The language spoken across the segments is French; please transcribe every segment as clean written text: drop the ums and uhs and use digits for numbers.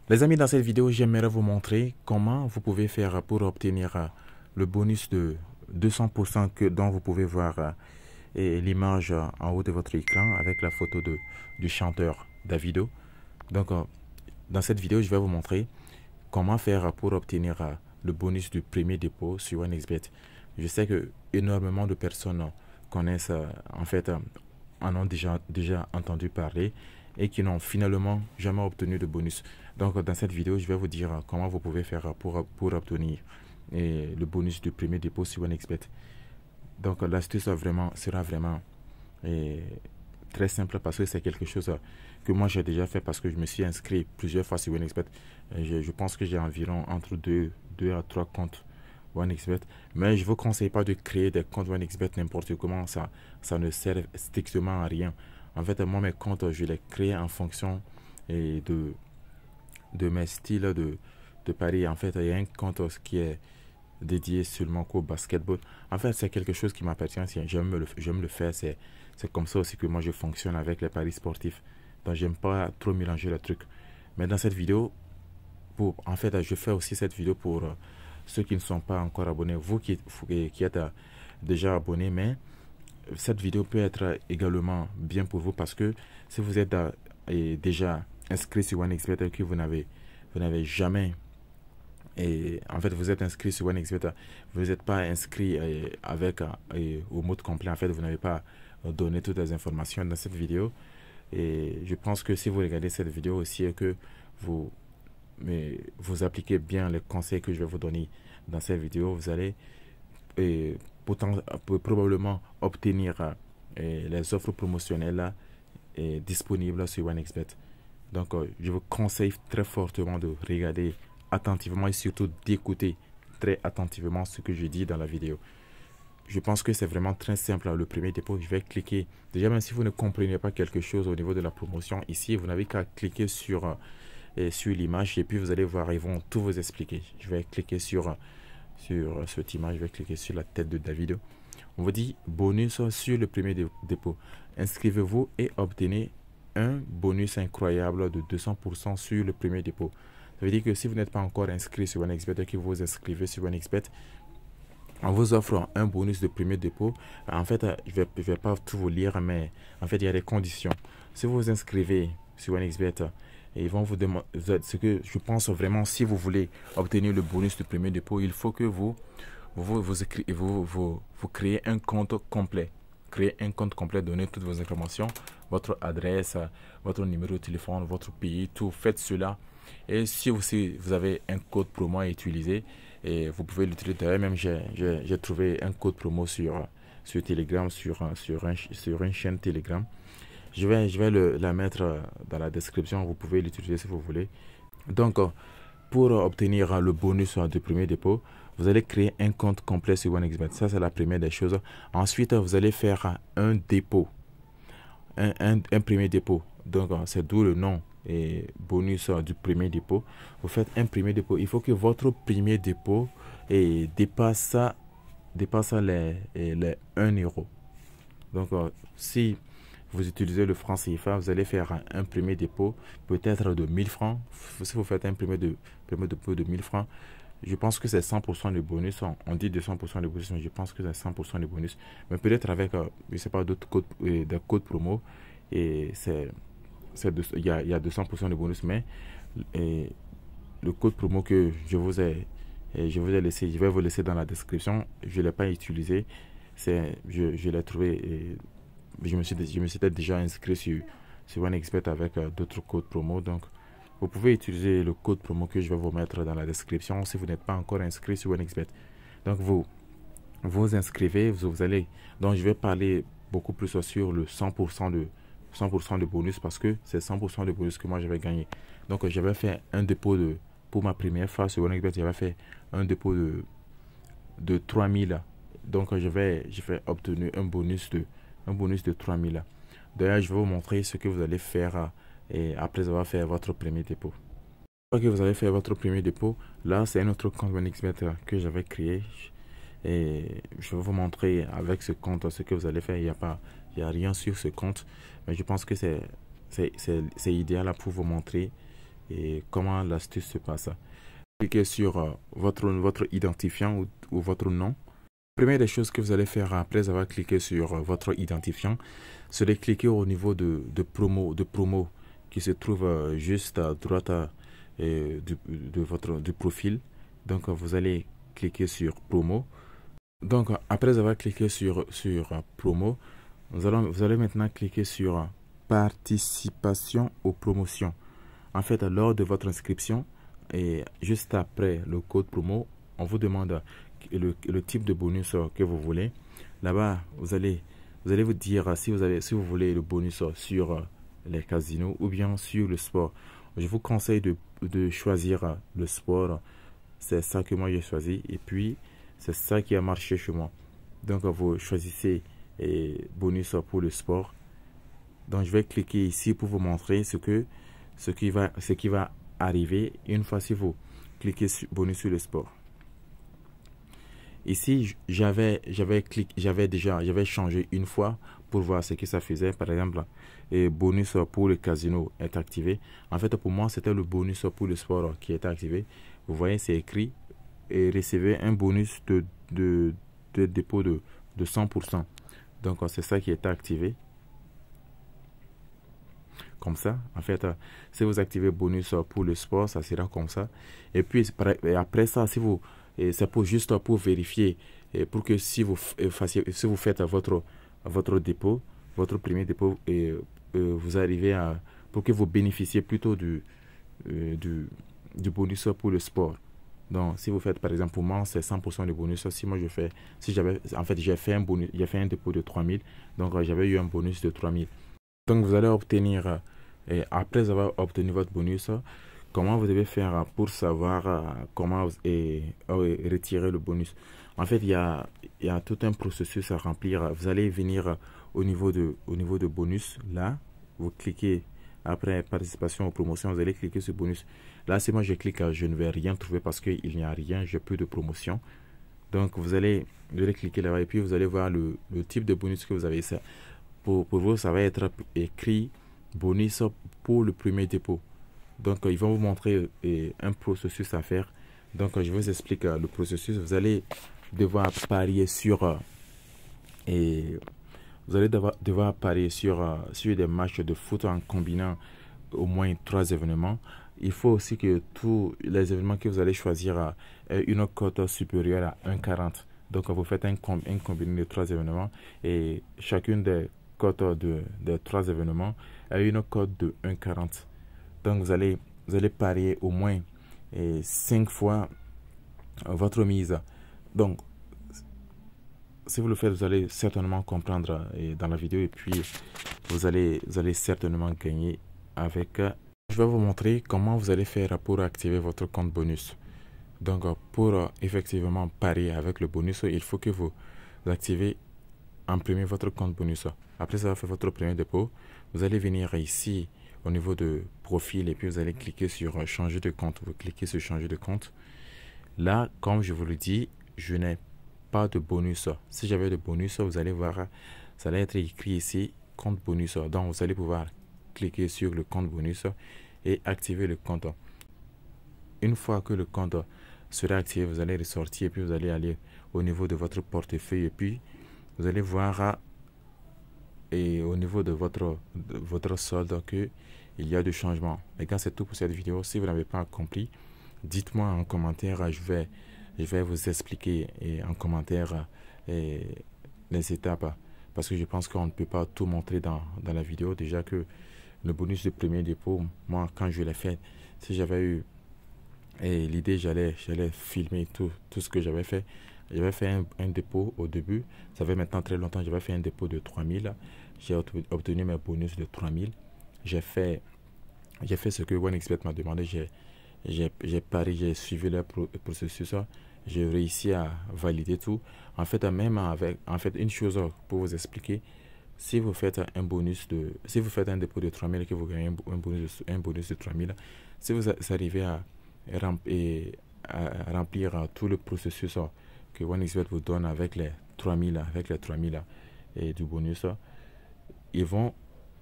Les amis, dans cette vidéo, j'aimerais vous montrer comment vous pouvez faire pour obtenir le bonus de 200% dont vous pouvez voir l'image en haut de votre écran avec la photo du chanteur Davido. Donc, dans cette vidéo, je vais vous montrer comment faire pour obtenir le bonus du premier dépôt sur OneXBet. Je sais que énormément de personnes connaissent, en ont déjà entendu parler et qui n'ont finalement jamais obtenu de bonus. Donc, dans cette vidéo, je vais vous dire comment vous pouvez faire pour obtenir le bonus du premier dépôt sur OneXBet. Donc, l'astuce sera vraiment très simple parce que c'est quelque chose que moi j'ai déjà fait parce que je me suis inscrit plusieurs fois sur OneXBet. Je pense que j'ai environ entre 2 à 3 comptes OneXBet. Mais je ne vous conseille pas de créer des comptes OneXBet n'importe comment. Ça ne sert strictement à rien. En fait, moi, mes comptes, je les crée en fonction de mes styles de paris. En fait, il y a un compte qui est dédié seulement au basketball. En fait, c'est quelque chose qui m'appartient. J'aime me le faire. C'est comme ça aussi que moi, je fonctionne avec les paris sportifs. Donc, j'aime pas trop mélanger les trucs. Mais dans cette vidéo, en fait, je fais aussi cette vidéo pour ceux qui ne sont pas encore abonnés. Vous qui êtes déjà abonnés, mais cette vidéo peut être également bien pour vous parce que si vous êtes déjà inscrit sur OneXBet et que vous n'avez jamais en fait vous êtes inscrit sur OneXBet, vous n'êtes pas inscrit avec au mot complet, en fait vous n'avez pas donné toutes les informations dans cette vidéo. Et je pense que si vous regardez cette vidéo aussi et que vous appliquez bien les conseils que je vais vous donner dans cette vidéo, vous allez probablement obtenir les offres promotionnelles disponibles sur OneXBet. Donc, je vous conseille très fortement de regarder attentivement et surtout d'écouter très attentivement ce que je dis dans la vidéo. Je pense que c'est vraiment très simple. Le premier dépôt, je vais cliquer. Déjà, même si vous ne comprenez pas quelque chose au niveau de la promotion, ici, vous n'avez qu'à cliquer sur l'image et puis vous allez voir, ils vont tout vous expliquer. Je vais cliquer sur cette image, je vais cliquer sur la tête de Davido. On vous dit bonus sur le premier dépôt. Inscrivez-vous et obtenez un bonus incroyable de 200% sur le premier dépôt. Ça veut dire que si vous n'êtes pas encore inscrit sur OneXBet et que vous vous inscrivez sur OneXBet, on vous offre un bonus de premier dépôt. En fait, je vais pas tout vous lire, mais en fait, il y a des conditions. Si vous vous inscrivez sur OneXBet, et ils vont vous demander ce que je pense vraiment, si vous voulez obtenir le bonus de premier dépôt, il faut que vous créez un compte complet. Créez un compte complet, donnez toutes vos informations, votre adresse, votre numéro de téléphone, votre pays, tout. Faites cela. Et si aussi vous avez un code promo à utiliser, et vous pouvez l'utiliser. D'ailleurs, même j'ai trouvé un code promo sur Telegram, sur une chaîne Telegram. Je vais la mettre dans la description. Vous pouvez l'utiliser si vous voulez. Donc, pour obtenir le bonus du premier dépôt, vous allez créer un compte complet sur OneXBet. Ça, c'est la première des choses. Ensuite, vous allez faire un dépôt. Un premier dépôt. Donc, c'est d'où le nom et bonus du premier dépôt. Vous faites un premier dépôt. Il faut que votre premier dépôt dépasse les 1 euro. Donc, si vous utilisez le franc CFA, vous allez faire un premier dépôt peut-être de 1000 francs. Si vous faites un premier dépôt de 1000 francs, je pense que c'est 100% de bonus. On dit 200% de bonus, mais je pense que c'est 100% de bonus. Mais peut-être avec, je ne sais pas, d'autres codes, des codes promo, et il y a 200% de bonus, mais le code promo que je vous ai laissé, je vais vous laisser dans la description. Je ne l'ai pas utilisé. Je l'ai trouvé et je me suis déjà inscrit sur OneXBet avec d'autres codes promo. Donc, vous pouvez utiliser le code promo que je vais vous mettre dans la description si vous n'êtes pas encore inscrit sur OneXBet. Donc, vous inscrivez, vous allez. Donc, je vais parler beaucoup plus sur le 100% de bonus parce que c'est 100% de bonus que moi je vais gagner. Donc, j'avais fait un dépôt pour ma première fois sur OneXBet, j'avais fait un dépôt de 3000. Donc, j'ai obtenu un bonus de 3000. D'ailleurs, je vais vous montrer ce que vous allez faire après avoir fait votre premier dépôt. Une fois que vous avez fait votre premier dépôt, là, c'est un autre compte OneXBet que j'avais créé. Et je vais vous montrer avec ce compte ce que vous allez faire. Il n'y a rien sur ce compte. Mais je pense que c'est idéal pour vous montrer et comment l'astuce se passe. Cliquez sur votre identifiant ou votre nom. Première des choses que vous allez faire après avoir cliqué sur votre identifiant, c'est de cliquer au niveau de promo qui se trouve juste à droite du profil. Donc vous allez cliquer sur promo. Donc après avoir cliqué sur promo, vous allez maintenant cliquer sur participation aux promotions. En fait, lors de votre inscription et juste après le code promo, on vous demande le type de bonus que vous voulez. Là-bas, vous allez vous dire si vous voulez le bonus sur les casinos ou bien sur le sport. Je vous conseille de choisir le sport. C'est ça que moi j'ai choisi et puis c'est ça qui a marché chez moi. Donc vous choisissez bonus pour le sport. Donc je vais cliquer ici pour vous montrer ce qui va arriver une fois si vous cliquez sur bonus sur le sport. Ici, j'avais changé une fois pour voir ce que ça faisait. Par exemple, bonus pour le casino est activé. En fait, pour moi, c'était le bonus pour le sport qui était activé. Vous voyez, c'est écrit et recevez un bonus de dépôt de 100%. Donc, c'est ça qui était activé. Comme ça, en fait, si vous activez bonus pour le sport, ça sera comme ça. Et puis, après ça, si vous... c'est juste pour vérifier, pour que si vous faites votre dépôt, votre premier dépôt, vous arrivez pour que vous bénéficiez plutôt du bonus pour le sport. Donc, si vous faites, par exemple, pour moi, c'est 100% de bonus. Si moi, j'ai fait un dépôt de 3000, donc j'avais eu un bonus de 3000. Donc, vous allez obtenir, après avoir obtenu votre bonus, comment vous devez faire pour savoir comment retirer le bonus. En fait, il y a tout un processus à remplir. Vous allez venir au niveau de bonus. Là, vous cliquez après participation aux promotions. Vous allez cliquer sur bonus. Là, si moi je clique, je ne vais rien trouver parce qu'il n'y a rien. J'ai plus de promotion. Donc, vous allez cliquer là-bas et puis vous allez voir le type de bonus que vous avez. Pour vous, ça va être écrit bonus pour le premier dépôt. Donc, ils vont vous montrer un processus à faire. Donc, je vous explique le processus. Vous allez devoir parier sur sur des matchs de foot en combinant au moins 3 événements. Il faut aussi que tous les événements que vous allez choisir aient une cote supérieure à 1,40. Donc, vous faites un combiné de 3 événements et chacune des cotes des 3 événements a une cote de 1,40. Donc, vous allez parier au moins 5 fois votre mise. Donc, si vous le faites, vous allez certainement comprendre dans la vidéo et puis vous allez certainement gagner avec. Je vais vous montrer comment vous allez faire pour activer votre compte bonus. Donc, pour effectivement parier avec le bonus, il faut que vous activez en premier votre compte bonus. Après avoir fait votre premier dépôt, vous allez venir ici au niveau de profil et puis vous allez cliquer sur changer de compte. Vous cliquez sur changer de compte. Là, comme je vous le dis, je n'ai pas de bonus. Si j'avais de bonus, vous allez voir, ça allait être écrit ici compte bonus. Donc, vous allez pouvoir cliquer sur le compte bonus et activer le compte. Une fois que le compte sera activé, vous allez ressortir et puis vous allez aller au niveau de votre portefeuille et puis vous allez voir et au niveau de votre solde que il y a du changement. Les gars, c'est tout pour cette vidéo. Si vous n'avez pas compris, dites-moi en commentaire. Je vais vous expliquer en commentaire les étapes parce que je pense qu'on ne peut pas tout montrer dans la vidéo. Déjà que le bonus de premier dépôt, moi quand je l'ai fait, si j'avais eu l'idée, j'allais filmer tout ce que j'avais fait. J'avais fait un dépôt au début, ça fait maintenant très longtemps. J'avais fait un dépôt de 3000, j'ai obtenu mes bonus de 3000. J'ai fait ce que OneXBet m'a demandé. J'ai suivi le processus. J'ai réussi à valider tout. En fait, une chose pour vous expliquer, si vous faites un dépôt de 3000 et que vous gagnez un bonus de 3000, si vous arrivez à remplir tout le processus que OneXBet vous donne avec les 3000 et du bonus, ils vont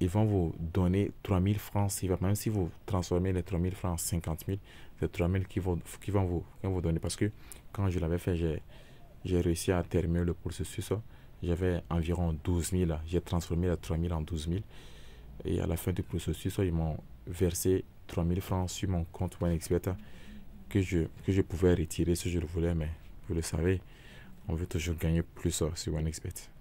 ils vont vous donner 3000 francs CFA. Même si vous transformez les 3000 francs en 50 000, c'est 3000 qui vont vous donner. Parce que quand je l'avais fait, j'ai réussi à terminer le processus. J'avais environ 12 000. J'ai transformé les 3000 en 12 000. Et à la fin du processus, ils m'ont versé 3000 francs sur mon compte OneXBet que je pouvais retirer si je le voulais. Mais vous le savez, on veut toujours gagner plus sur OneXBet.